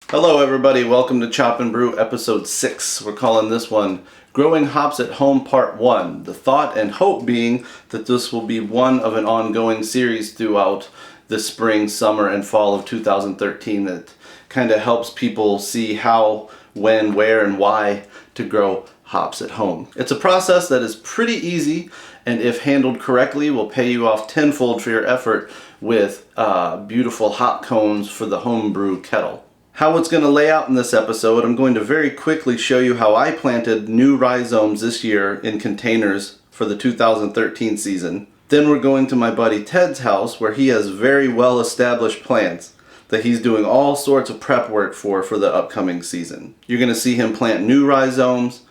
Hello everybody, welcome to Chop Brew episode 6. We're calling this one Growing Hops at Home Part 1. The thought and hope being that this will be one of an ongoing series throughout the spring, summer, and fall of 2013 that kind of helps people see how, when, where, and why to grow hops at home. It's a process that is pretty easy and if handled correctly will pay you off tenfold for your effort with beautiful hop cones for the homebrew kettle. How it's going to lay out in this episode, I'm going to very quickly show you how I planted new rhizomes this year in containers for the 2013 season. Then we're going to my buddy Ted's house where he has very well established plants that he's doing all sorts of prep work for the upcoming season. You're going to see him plant new rhizomes,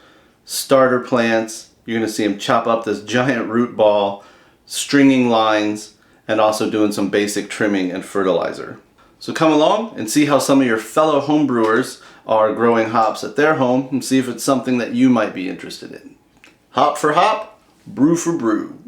starter plants, you're going to see him chop up this giant root ball, stringing lines, and also doing some basic trimming and fertilizer. So come along and see how some of your fellow homebrewers are growing hops at their home and see if it's something that you might be interested in. Hop for hop, brew for brew.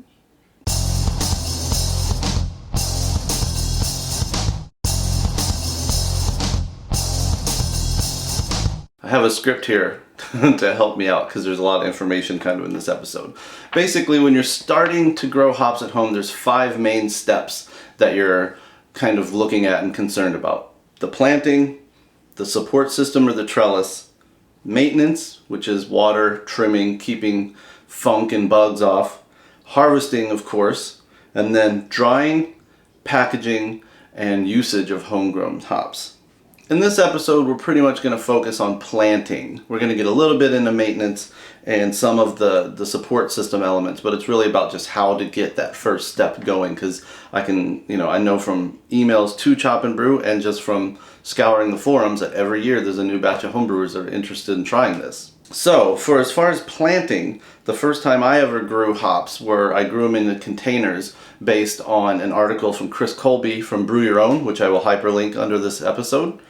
I have a script here to help me out because there's a lot of information kind of in this episode. Basically, when you're starting to grow hops at home, there's 5 main steps that you're kind of looking at and concerned about. The planting, the support system or the trellis, maintenance, which is water, trimming, keeping funk and bugs off, harvesting of course, and then drying, packaging, and usage of homegrown hops. In this episode, we're pretty much going to focus on planting. We're going to get a little bit into maintenance and some of the support system elements, but it's really about just how to get that first step going because I know from emails to Chop and Brew and just from scouring the forums that every year there's a new batch of homebrewers that are interested in trying this. So, for as far as planting, the first time I ever grew hops I grew them in the containers based on an article from Colby from Brew Your Own, which I will hyperlink under this episode.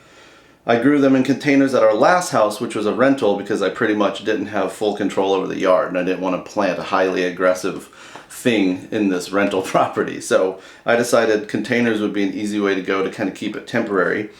I grew them in containers at our last house, which was a rental because I pretty much didn't have full control over the yard and I didn't want to plant a highly aggressive thing in this rental property. So I decided containers would be an easy way to go to kind of keep it temporary.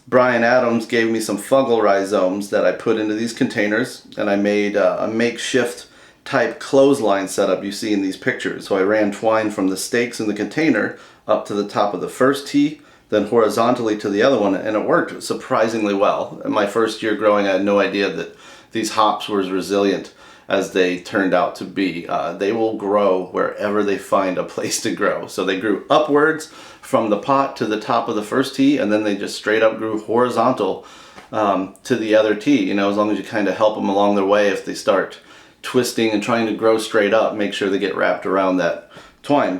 Brian Adams gave me some fungal rhizomes that I put into these containers and I made a makeshift type clothesline setup you see in these pictures. So I ran twine from the stakes in the container up to the top of the first tee, then horizontally to the other one, and it worked surprisingly well. In my first year growing, I had no idea that these hops were as resilient as they turned out to be. They will grow wherever they find a place to grow. So they grew upwards from the pot to the top of the first tee, and then they just straight up grew horizontal to the other tee. As long as you kind of help them along their way, if they start twisting and trying to grow straight up, make sure they get wrapped around that twine.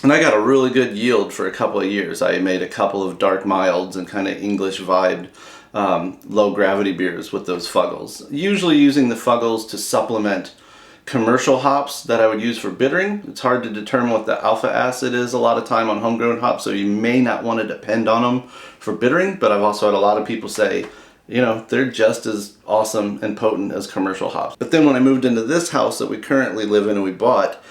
And I got a really good yield for a couple of years. I made a couple of dark milds and kind of English vibed low gravity beers with those fuggles. Usually using the fuggles to supplement commercial hops that I would use for bittering. It's hard to determine what the alpha acid is a lot of time on homegrown hops, so you may not want to depend on them for bittering, but I've also had a lot of people say, they're just as awesome and potent as commercial hops. But then when I moved into this house that we currently live in and we bought,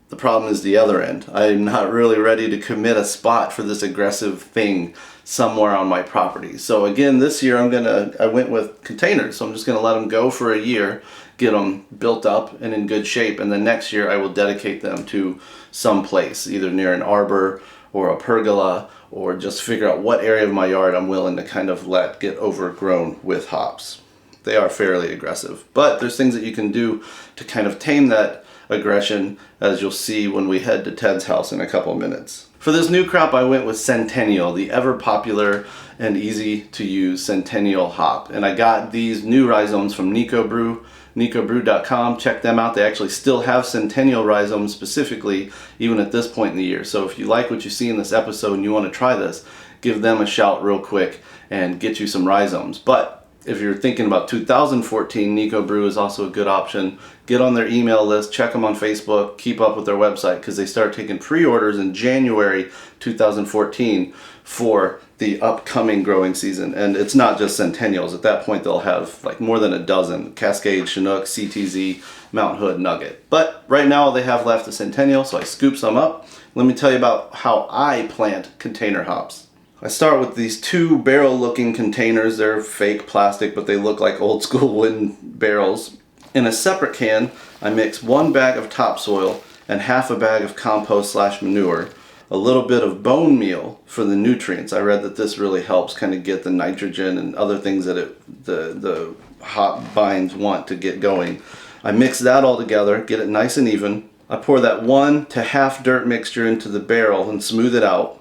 the problem is the other end. I'm not really ready to commit a spot for this aggressive thing somewhere on my property. So again, this year I went with containers. So I'm just gonna let them go for a year, get them built up and in good shape, and then next year I will dedicate them to some place, either near an arbor or a pergola, or just figure out what area of my yard I'm willing to kind of let get overgrown with hops. They are fairly aggressive, but there's things that you can do to kind of tame that aggression, as you'll see when we head to Ted's house in a couple of minutes. For this new crop, I went with Centennial, the ever popular and easy to use Centennial hop. And I got these new rhizomes from Brew, nicobrew.com. Check them out. They actually still have Centennial rhizomes specifically, even at this point in the year. So if you like what you see in this episode and you want to try this, give them a shout real quick and get you some rhizomes. But if you're thinking about 2014, Brew is also a good option. Get on their email list, check them on Facebook, keep up with their website because they start taking pre-orders in January 2014 for the upcoming growing season. And it's not just Centennials. At that point, they'll have like more than a dozen: Cascade, Chinook, CTZ, Mount Hood, Nugget. But right now all they have left is Centennial, so I scooped some up. Let me tell you about how I plant container hops. I start with these 2 barrel-looking containers. They're fake plastic, but they look like old school wooden barrels. In a separate can, I mix 1 bag of topsoil and half a bag of compost/manure, a little bit of bone meal for the nutrients. I read that this really helps kind of get the nitrogen and other things that the hop vines want to get going. I mix that all together, get it nice and even. I pour that 1 to half dirt mixture into the barrel and smooth it out.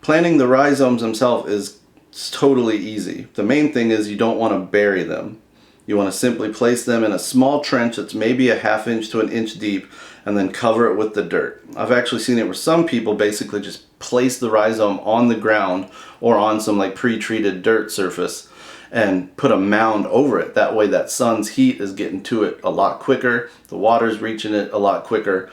Planting the rhizomes themselves is totally easy. The main thing is you don't want to bury them. You want to simply place them in a small trench that's maybe a 1/2 inch to 1 inch deep and then cover it with the dirt. I've actually seen it where some people basically just place the rhizome on the ground or on some like pre-treated dirt surface and put a mound over it. That way that sun's heat is getting to it a lot quicker. The water's reaching it a lot quicker.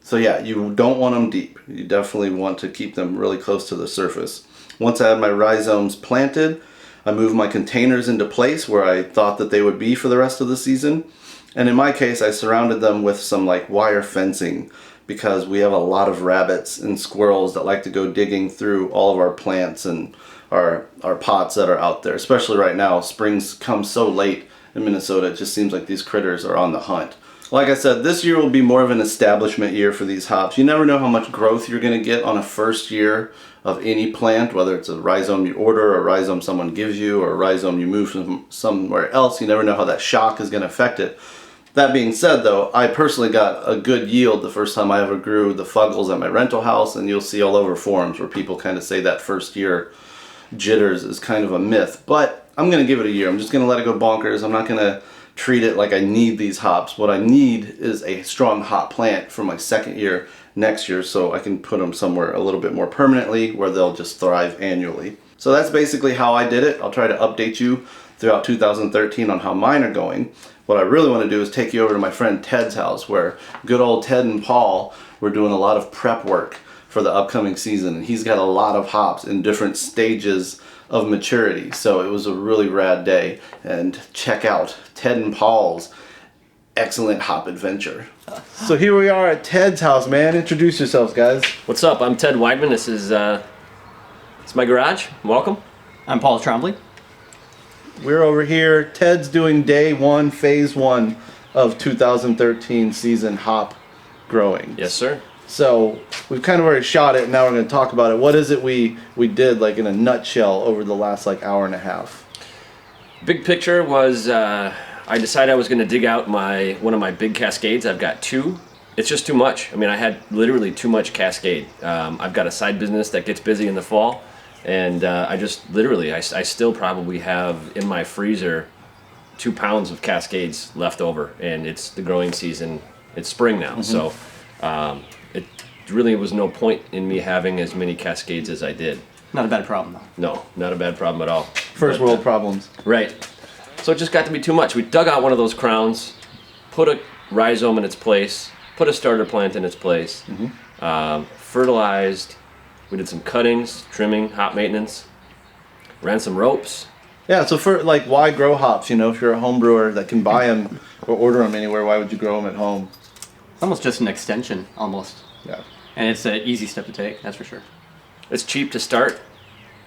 So yeah, you don't want them deep. You definitely want to keep them really close to the surface. Once I have my rhizomes planted, I move my containers into place where I thought that they would be for the rest of the season. And in my case, I surrounded them with some like wire fencing because we have a lot of rabbits and squirrels that like to go digging through all of our plants and our pots that are out there. Especially right now, springs come so late in Minnesota, it just seems like these critters are on the hunt. Like I said, this year will be more of an establishment year for these hops. You never know how much growth you're going to get on a first year of any plant, whether it's a rhizome you order, or a rhizome someone gives you, or a rhizome you move from somewhere else. You never know how that shock is going to affect it. That being said, though, I personally got a good yield the first time I ever grew the fuggles at my rental house, and you'll see all over forums where people kind of say that first year jitters is kind of a myth. But I'm going to give it a year. I'm just going to let it go bonkers. I'm not going to treat it like I need these hops. What I need is a strong hop plant for my second year next year so I can put them somewhere a little bit more permanently where they'll just thrive annually. So that's basically how I did it. I'll try to update you throughout 2013 on how mine are going. What I really want to do is take you over to my friend Ted's house where good old Ted and Paul were doing a lot of prep work for the upcoming season, and he's got a lot of hops in different stages of maturity. So it was a really rad day, and check out Ted and Paul's excellent hop adventure. So here we are at Ted's house, man. Introduce yourselves, guys. What's up? I'm Ted Weidman. This is it's my garage. Welcome. I'm Paul Trombley. We're over here. Ted's doing day 1, phase 1 of 2013 season hop growing. Yes, sir. So we've kind of already shot it, and now we're going to talk about it. What is it we did, like in a nutshell, over the last like hour and a half? Big picture was I decided I was going to dig out one of my big cascades. I've got 2. It's just too much. I mean, I had literally too much cascade. I've got a side business that gets busy in the fall, and I just literally, I still probably have in my freezer 2 pounds of cascades left over, and it's the growing season. It's spring now, so it really was no point in me having as many cascades as I did. Not a bad problem, though. No, not a bad problem at all. First world problems. Right. So it just got to be too much. We dug out one of those crowns, put a rhizome in its place, put a starter plant in its place, fertilized. We did some cuttings, trimming, hop maintenance, ran some ropes. Yeah, so for like, why grow hops? You know, if you're a home brewer that can buy them or order them anywhere, why would you grow them at home? It's almost just an extension, almost. Yeah. And it's an easy step to take, that's for sure. It's cheap to start.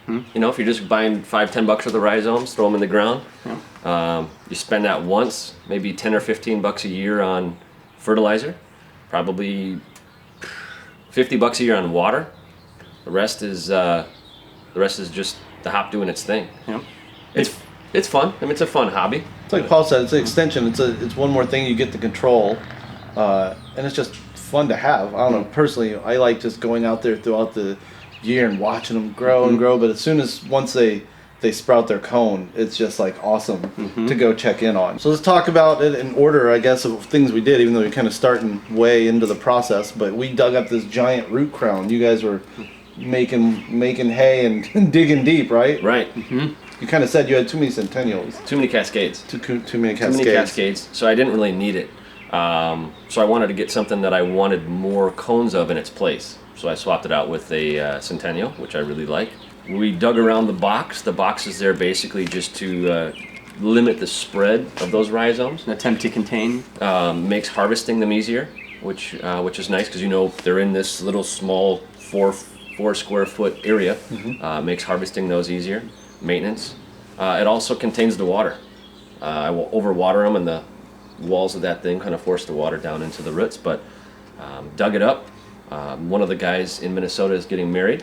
You know, if you're just buying $5-10 worth of rhizomes, throw them in the ground. Yeah. You spend that once, maybe $10 or $15 a year on fertilizer, probably $50 a year on water. The rest is just the hop doing its thing. Yeah. It's fun. I mean, it's a fun hobby. It's like Paul said, it's an extension. It's one more thing you get to control, and it's just fun to have. I don't know, personally, I like just going out there throughout the year and watching them grow and grow, but as soon as once they sprout their cone, it's just like awesome to go check in on. So let's talk about it in order, I guess, of things we did, even though we're kind of starting way into the process. But we dug up this giant root crown. You guys were making hay and digging deep, right? Right. You kind of said you had too many centennials. Too many cascades. Too many cascades. Too many cascades. So I didn't really need it. So I wanted to get something that I wanted more cones of in its place. So I swapped it out with a centennial, which I really like. We dug around the box. The box is there basically just to limit the spread of those rhizomes. An attempt to contain. Makes harvesting them easier, which is nice because, you know, they're in this little small 4 4 square foot area. Makes harvesting those easier, maintenance. It also contains the water. I will overwater them, and the walls of that thing kind of force the water down into the roots, but dug it up. One of the guys in Minnesota is getting married,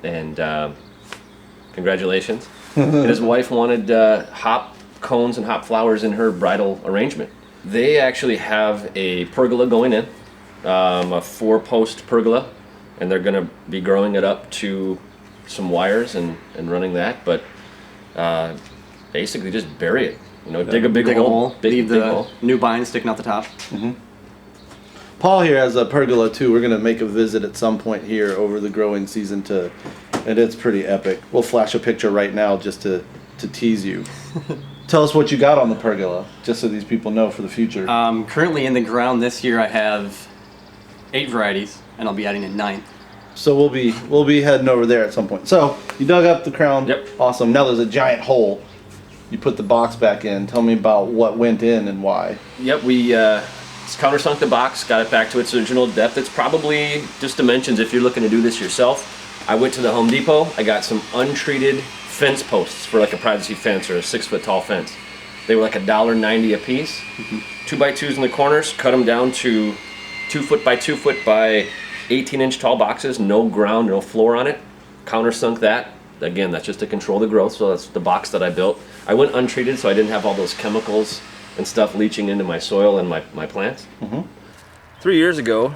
and congratulations. And his wife wanted hop cones and hop flowers in her bridal arrangement. They actually have a pergola going in, a 4-post pergola, and they're going to be growing it up to some wires and running that, but basically just bury it. You know, dig a big hole, leave the new vines sticking out the top. Paul here has a pergola too. We're gonna make a visit at some point here over the growing season and it's pretty epic. We'll flash a picture right now just to tease you. Tell us what you got on the pergola, just so these people know for the future. Currently in the ground this year I have 8 varieties, and I'll be adding a 9th. So we'll be heading over there at some point. So you dug up the crown. Yep. Awesome. Now there's a giant hole. You put the box back in. Tell me about what went in and why. Yep, we countersunk the box, got it back to its original depth. It's probably just dimensions if you're looking to do this yourself. I went to the Home Depot. I got some untreated fence posts for like a privacy fence or a 6-foot tall fence. They were like $1.90 a piece. 2x2s in the corners, cut them down to 2 foot by 2 foot by 18-inch tall boxes, no ground, no floor on it. Countersunk that. Again, that's just to control the growth, so that's the box that I built. I went untreated, so I didn't have all those chemicals and stuff leaching into my soil and my plants. 3 years ago,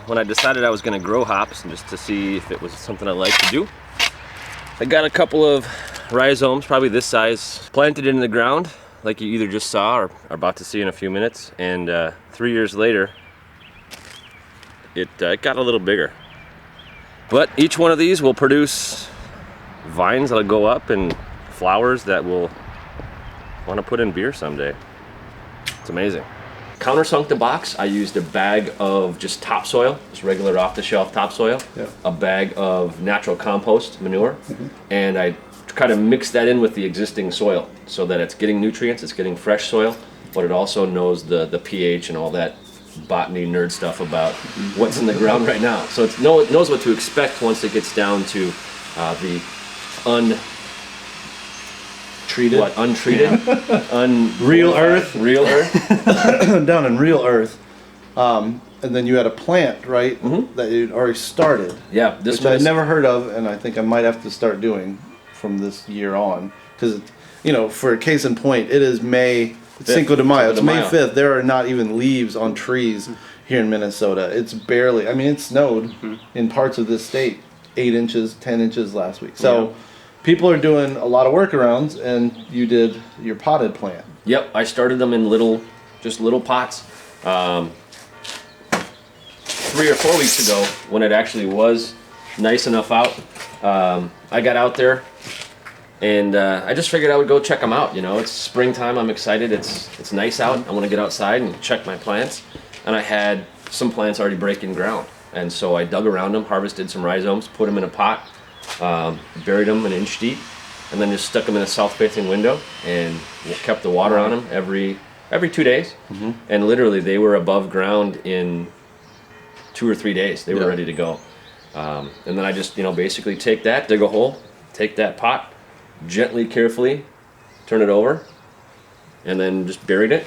when I decided I was going to grow hops, and just to see if it was something I liked to do, I got a couple of rhizomes, probably this size, planted in the ground, like you either just saw or are about to see in a few minutes. And 3 years later, it got a little bigger. But each one of these will produce vines that'll go up and flowers that will want to put in beer someday. It's amazing. Countersunk the box. I used a bag of just topsoil, just regular off-the-shelf topsoil, a bag of natural compost manure, and I kind of mixed that in with the existing soil so that it's getting nutrients, it's getting fresh soil, but it also knows the pH and all that botany nerd stuff about what's in the ground right now. So it knows what to expect once it gets down to the untreated, Real earth. Down in real earth. And then you had a plant, right, that you'd already started. Yeah, this which I'd never heard of, and I think I might have to start doing from this year on. Because, you know, for a case in point, it is Cinco de Mayo. It's May 5th. There are not even leaves on trees here in Minnesota. It's barely, I mean, it snowed in parts of this state 8 inches, 10 inches last week. So people are doing a lot of workarounds, and you did your potted plant. Yep, I started them in little pots. 3 or 4 weeks ago, when it actually was nice enough out, I got out there and I just figured I would go check them out. You know, it's springtime. I'm excited. It's nice out. I want to get outside and check my plants. And I had some plants already breaking ground, and so I dug around them, harvested some rhizomes, put them in a pot, buried them an inch deep, and then just stuck them in a south-facing window and kept the water on them every 2 days. And literally, they were above ground in 2 or 3 days. They were ready to go. And then I just, basically take that, dig a hole, take that pot, gently, carefully turn it over, and then just buried it.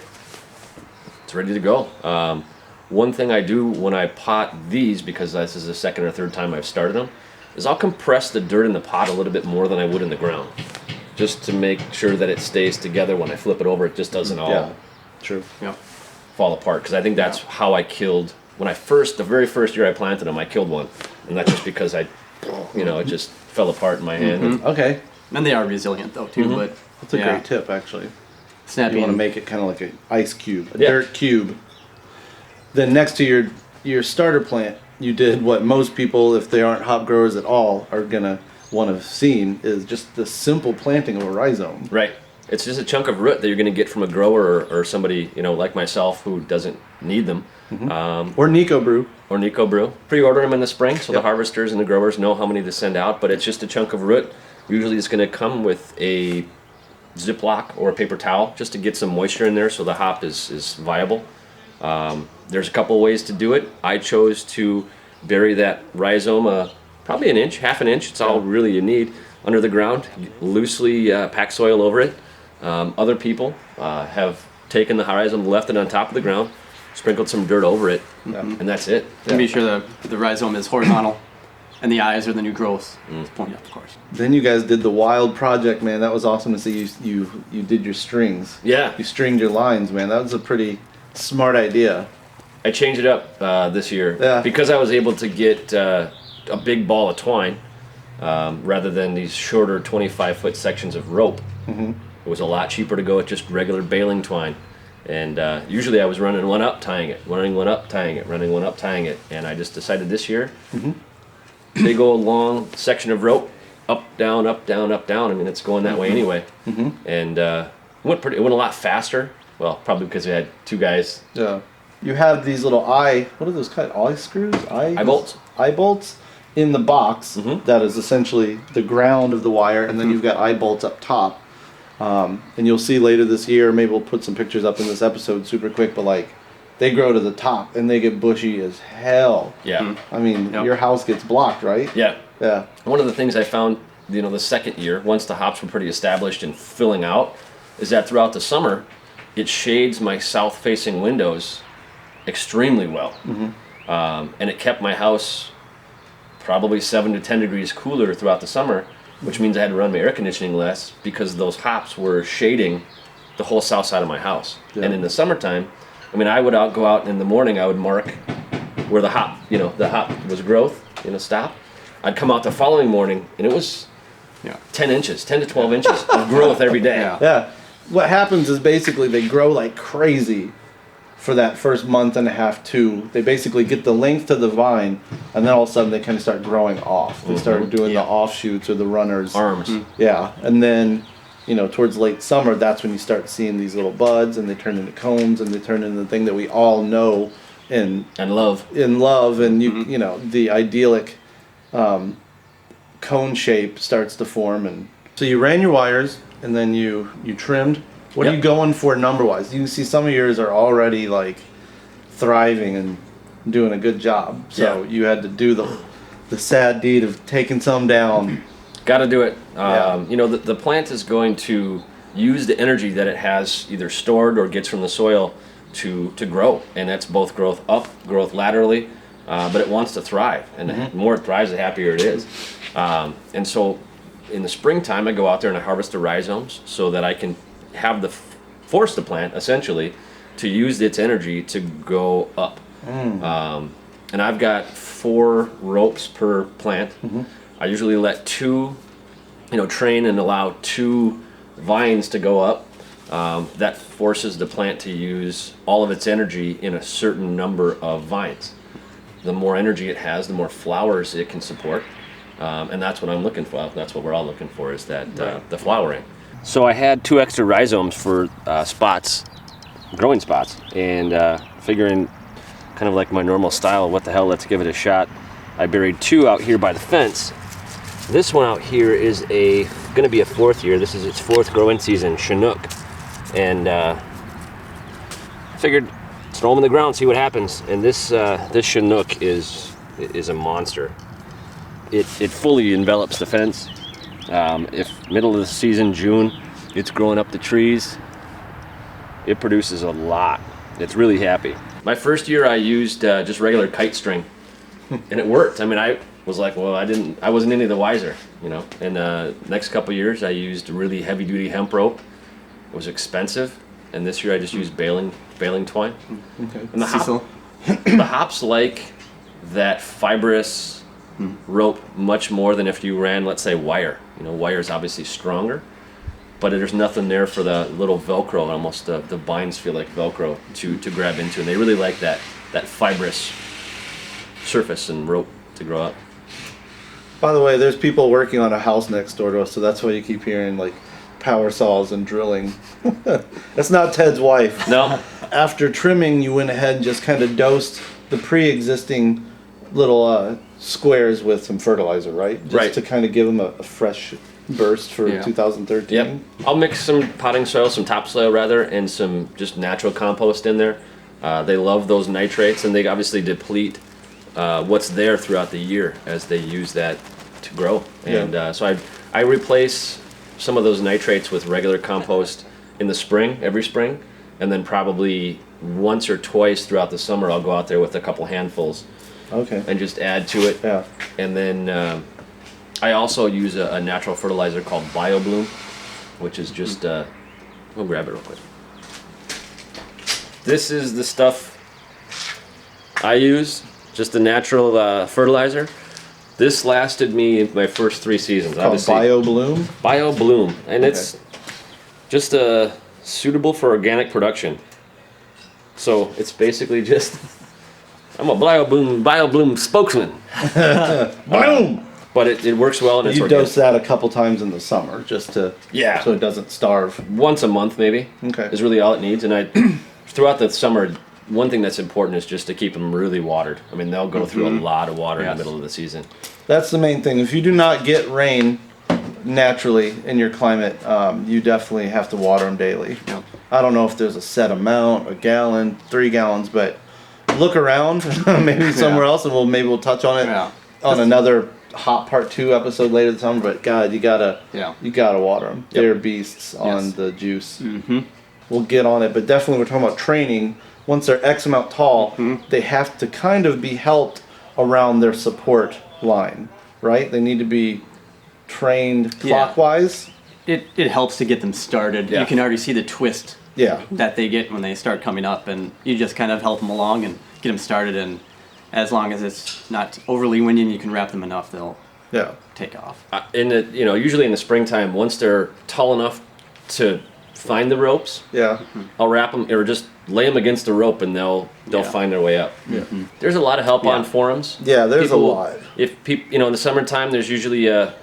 It's ready to go. One thing I do when I pot these, because this is the second or third time I've started them, is I'll compress the dirt in the pot a little bit more than I would in the ground, just to make sure that it stays together. When I flip it over, it just doesn't all fall apart. Because I think that's how I killed, the very first year I planted them, I killed one. And that's just because it just fell apart in my hand. Okay. And they are resilient though too, but That's a great tip, actually. snapping. You want to make it kind of like an ice cube, a dirt cube. Then next to your starter plant, you did what most people, if they aren't hop growers at all, are gonna want to have seen, is just the simple planting of a rhizome. Right. It's just a chunk of root that you're going to get from a grower or somebody, like myself, who doesn't need them. Or Nico Brew. Or Nico Brew. Pre-order them in the spring, so the harvesters and the growers know how many to send out, but it's just a chunk of root. Usually it's going to come with a Ziploc or a paper towel just to get some moisture in there so the hop is viable. There's a couple ways to do it. I chose to bury that rhizome probably an inch, half an inch. It's all really you need under the ground. Loosely pack soil over it. Other people have taken the rhizome, left it on top of the ground, sprinkled some dirt over it, and that's it. And be sure the rhizome is horizontal, and the eyes are the new growth. It's pointing up, of course. Then you guys did the wild project, man. That was awesome to see. You did your strings. Yeah. You stringed your lines, man. That was a pretty smart idea. I changed it up this year Yeah. because I was able to get a big ball of twine rather than these shorter 25-foot sections of rope. Mm-hmm. It was a lot cheaper to go with just regular baling twine. And usually I was running one up, tying it, running one up, tying it, running one up, tying it. And I just decided this year, they go a long section of rope, up, down, up, down, up, down. I mean, it's going that way anyway. Mm-hmm. And it went a lot faster. Well, probably because we had two guys. Yeah. You have these little what are those called? Eye screws? Eye bolts. Eye bolts in the box. Mm-hmm. That is essentially the ground of the wire, and then you've got eye bolts up top. And you'll see later this year, maybe we'll put some pictures up in this episode super quick, but like they grow to the top and they get bushy as hell. Yeah. I mean, your house gets blocked, right? Yeah. Yeah. One of the things I found, the second year, once the hops were pretty established and filling out, is that throughout the summer, it shades my south-facing windows extremely well. Mm-hmm. And it kept my house probably 7 to 10 degrees cooler throughout the summer, which means I had to run my air conditioning less because those hops were shading the whole south side of my house. Yeah. And in the summertime, I mean, I would go out in the morning, I would mark where the hop, the hop was growth, stop. I'd come out the following morning, and it was 10 inches, 10 to 12 inches of growth every day. Yeah. What happens is basically they grow like crazy for that first month and a half, too. They basically get the length of the vine, and then all of a sudden they kind of start growing off. They start doing the offshoots or the runners. Arms. Yeah, and then, towards late summer, that's when you start seeing these little buds, and they turn into cones, and they turn into the thing that we all know and love. And the idyllic cone shape starts to form. And so you ran your wires, and then you trimmed. What are you going for number-wise? You can see some of yours are already like thriving and doing a good job. So you had to do the sad deed of taking some down. Got to do it. The plant is going to use the energy that it has either stored or gets from the soil to grow, and that's both growth up, growth laterally, but it wants to thrive, and the more it thrives, the happier it is. And so in the springtime, I go out there and I harvest the rhizomes so that I can force the plant essentially to use its energy to go up. And I've got 4 ropes per plant. I usually let 2 train and allow 2 vines to go up. That forces the plant to use all of its energy in a certain number of vines. The more energy it has, the more flowers it can support. And that's what I'm looking for. That's what we're all looking for, is that the flowering. So I had 2 extra rhizomes for spots, growing spots, and figuring kind of like my normal style, what the hell, let's give it a shot. I buried 2 out here by the fence. This one out here is going to be a 4th year. This is its 4th growing season, Chinook. And I figured let's throw them in the ground, see what happens. And this Chinook is a monster. It fully envelops the fence. If middle of the season, June, it's growing up the trees, it produces a lot. It's really happy. My first year I used just regular kite string, and it worked. I mean, I was like, well, I wasn't any the wiser, And next couple years I used really heavy duty hemp rope. It was expensive, and this year I just used baling twine. Okay. And the hops like that fibrous rope much more than if you ran, let's say, wire. Wire is obviously stronger, but there's nothing there for the little Velcro. Almost the vines feel like Velcro to grab into, and they really like that fibrous surface and rope to grow up. By the way, there's people working on a house next door to us, so that's why you keep hearing like power saws and drilling. That's not Ted's wife. No. After trimming, you went ahead and just kind of dosed the pre-existing little squares with some fertilizer, right? Just to kind of give them a fresh burst for 2013. Yep. I'll mix some potting soil, some topsoil rather, and some just natural compost in there. They love those nitrates, and they obviously deplete what's there throughout the year as they use that to grow. Yeah. And so I replace some of those nitrates with regular compost in the spring, every spring, and then probably once or twice throughout the summer I'll go out there with a couple handfuls Okay. and just add to it. Yeah. And then I also use a natural fertilizer called Bloom, which is just, we'll grab it real quick. This is the stuff I use, just a natural fertilizer. This lasted me my first 3 seasons. Called Bio Bloom, and it's just suitable for organic production. So it's basically just, I'm a Bio Bloom spokesman. Boom! But it works well, and it's You organic. dose that a couple times in the summer just to so it doesn't starve. Once a month maybe. Okay. Is really all it needs, and I throughout the summer. One thing that's important is just to keep them really watered. I mean, they'll go through a lot of water in the middle of the season. That's the main thing. If you do not get rain naturally in your climate, you definitely have to water them daily. Yep. I don't know if there's a set amount, a gallon, 3 gallons, but look around maybe somewhere else, and we'll touch on it on another hop part 2 episode later this summer. But God, you gotta water them. They're beasts on the juice. Mm-hmm. We'll get on it, but definitely we're talking about training. Once they're X amount tall, they have to kind of be helped around their support line, right? They need to be trained clockwise. It helps to get them started. Yeah. You can already see the twist Yeah. that they get when they start coming up, and you just kind of help them along and get them started. And as long as it's not overly windy and you can wrap them enough, they'll take off. Usually in the springtime, once they're tall enough to find the ropes, I'll wrap them or just lay them against the rope, and they'll find their way up. There's a lot of help on forums. Yeah, there's a lot. If people, in the summertime, there's usually a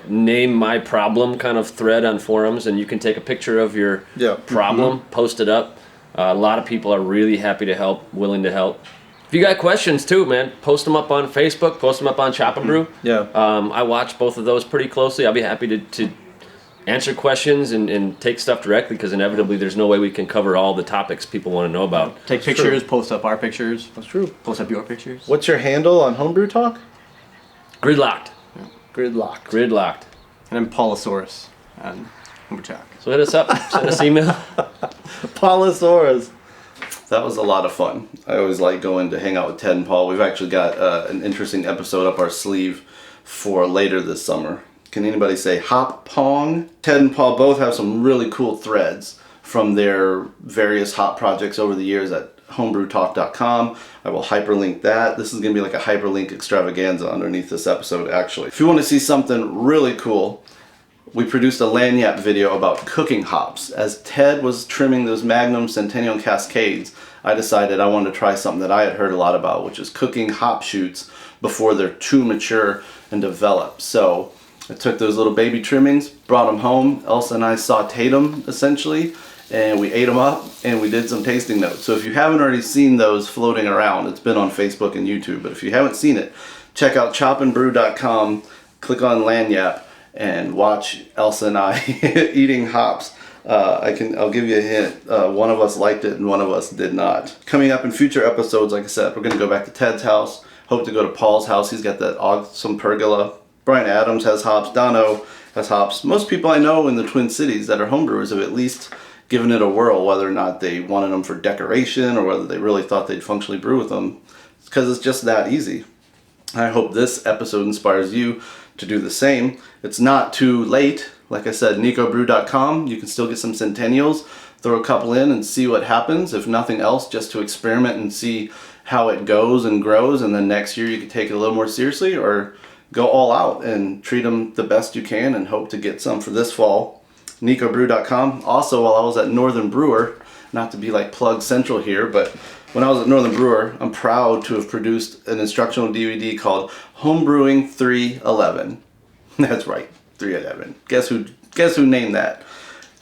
name my problem kind of thread on forums, and you can take a picture of your problem, post it up. A lot of people are really happy to help, willing to help. If you got questions too, man, post them up on Facebook, post them up on Chop Brew. I watch both of those pretty closely. I'll be happy to answer questions and take stuff directly, because inevitably there's no way we can cover all the topics people want to know about. Take pictures, post up our pictures. That's true. Post up your pictures. What's your handle on Homebrew Talk? Gridlocked. Gridlocked. And I'm Paulosaurus on Homebrew Talk. So hit us up, send us email. Paulosaurus. That was a lot of fun. I always like going to hang out with Ted and Paul. We've actually got an interesting episode up our sleeve for later this summer. Can anybody say hop pong? Ted and Paul both have some really cool threads from their various hop projects over the years at homebrewtalk.com. I will hyperlink that. This is going to be like a hyperlink extravaganza underneath this episode, actually. If you want to see something really cool, we produced a lanyard video about cooking hops. As Ted was trimming those Magnum Centennial Cascades, I decided I wanted to try something that I had heard a lot about, which is cooking hop shoots before they're too mature and developed. So I took those little baby trimmings, brought them home. Elsa and I sauteed them, essentially, and we ate them up, and we did some tasting notes. So if you haven't already seen those floating around, it's been on Facebook and YouTube, but if you haven't seen it, check out chopandbrew.com, click on Lanyap, and watch Elsa and I eating hops. I'll give you a hint. One of us liked it and one of us did not. Coming up in future episodes, like I said, we're going to go back to Ted's house. Hope to go to Paul's house. He's got that awesome pergola. Brian Adams has hops. Dono has hops. Most people I know in the Twin Cities that are homebrewers have at least given it a whirl, whether or not they wanted them for decoration or whether they really thought they'd functionally brew with them. It's because it's just that easy. I hope this episode inspires you to do the same. It's not too late. Like I said, nicobrew.com. You can still get some Centennials. Throw a couple in and see what happens. If nothing else, just to experiment and see how it goes and grows. And then next year you can take it a little more seriously or go all out and treat them the best you can and hope to get some for this fall. nicobrew.com. Also, while I was at Northern Brewer, not to be like plug central here, but when I was at Northern Brewer, I'm proud to have produced an instructional DVD called Homebrewing 311. That's right, 311. Guess who named that?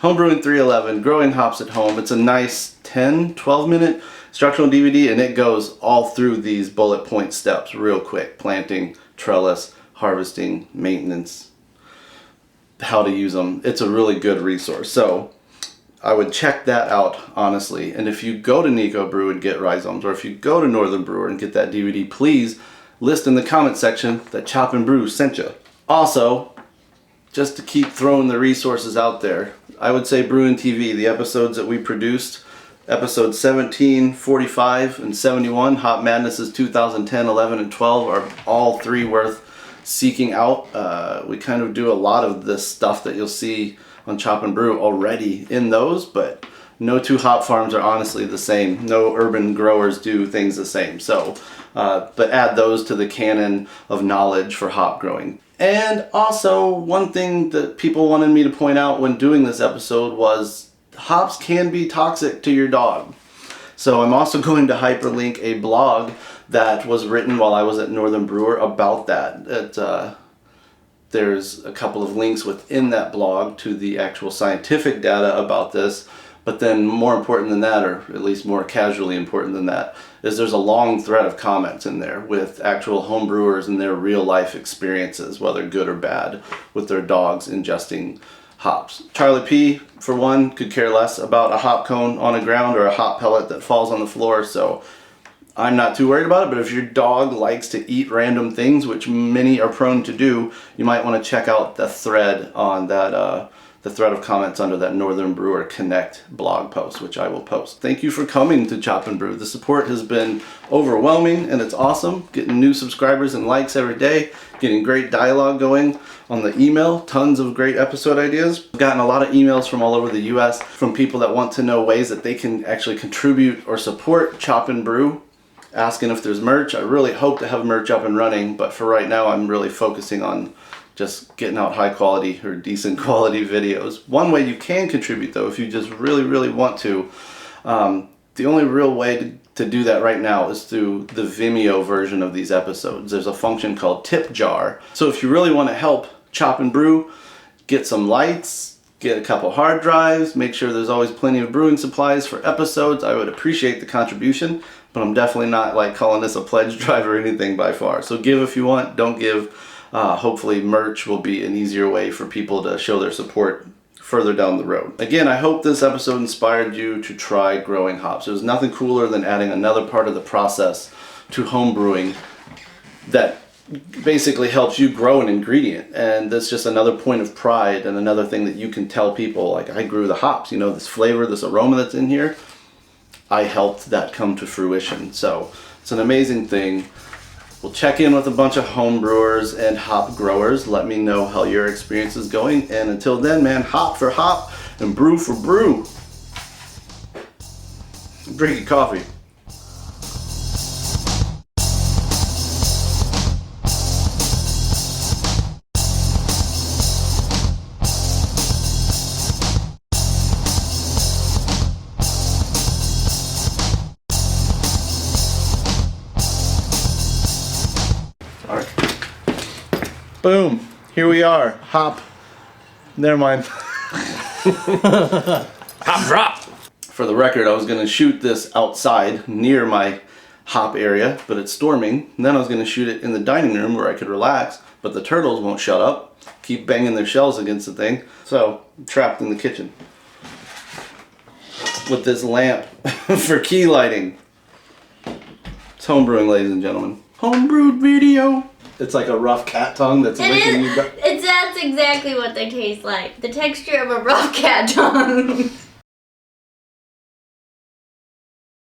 Homebrewing 311, growing hops at home. It's a nice 10, 12 minute instructional DVD, and it goes all through these bullet point steps real quick. Planting, trellis, harvesting, maintenance, how to use them. It's a really good resource. So I would check that out, honestly. And if you go to Nico Brew and get rhizomes, or if you go to Northern Brewer and get that DVD, please list in the comment section that Chop and Brew sent you. Also, just to keep throwing the resources out there, I would say Brewing TV, the episodes that we produced, episodes 17, 45, and 71, Hop Madnesses 2010, 11, and 12 are all three worth seeking out. We kind of do a lot of this stuff that you'll see on Chop and Brew already in those, but no two hop farms are honestly the same. No urban growers do things the same. So, but add those to the canon of knowledge for hop growing. And also, one thing that people wanted me to point out when doing this episode was hops can be toxic to your dog. So I'm also going to hyperlink a blog that was written while I was at Northern Brewer about that. There's a couple of links within that blog to the actual scientific data about this. But then more important than that, or at least more casually important than that, is there's a long thread of comments in there with actual home brewers and their real life experiences, whether good or bad, with their dogs ingesting hops. Charlie P, for one, could care less about a hop cone on the ground or a hop pellet that falls on the floor, so I'm not too worried about it. But if your dog likes to eat random things, which many are prone to do, you might want to check out the thread on that the thread of comments under that Northern Brewer Connect blog post, which I will post. Thank you for coming to Chop and Brew. The support has been overwhelming and it's awesome. Getting new subscribers and likes every day, getting great dialogue going on the email, tons of great episode ideas. I've gotten a lot of emails from all over the US from people that want to know ways that they can actually contribute or support Chop and Brew, asking if there's merch. I really hope to have merch up and running, but for right now I'm really focusing on just getting out high quality or decent quality videos. One way you can contribute though, if you just really want to, the only real way to do that right now is through the Vimeo version of these episodes. There's a function called Tip Jar. So if you really want to help Chop and Brew, get some lights, get a couple hard drives, make sure there's always plenty of brewing supplies for episodes, I would appreciate the contribution, but I'm definitely not like calling this a pledge drive or anything by far. So give if you want, don't give. Hopefully merch will be an easier way for people to show their support further down the road. Again, I hope this episode inspired you to try growing hops. There's nothing cooler than adding another part of the process to home brewing that basically helps you grow an ingredient. And that's just another point of pride and another thing that you can tell people, like, I grew the hops, you know, this flavor, this aroma that's in here, I helped that come to fruition. So it's an amazing thing. We'll check in with a bunch of home brewers and hop growers. Let me know how your experience is going. And until then, man, hop for hop and brew for brew. Drink your coffee. Boom. Here we are. Hop. Never mind. Hop drop. For the record, I was going to shoot this outside near my hop area, but it's storming. And then I was going to shoot it in the dining room where I could relax, but the turtles won't shut up. Keep banging their shells against the thing. So I'm trapped in the kitchen with this lamp for key lighting. It's homebrewing, ladies and gentlemen. Homebrewed video. It's like a rough cat tongue that's licking you. That's exactly what they taste like. The texture of a rough cat tongue.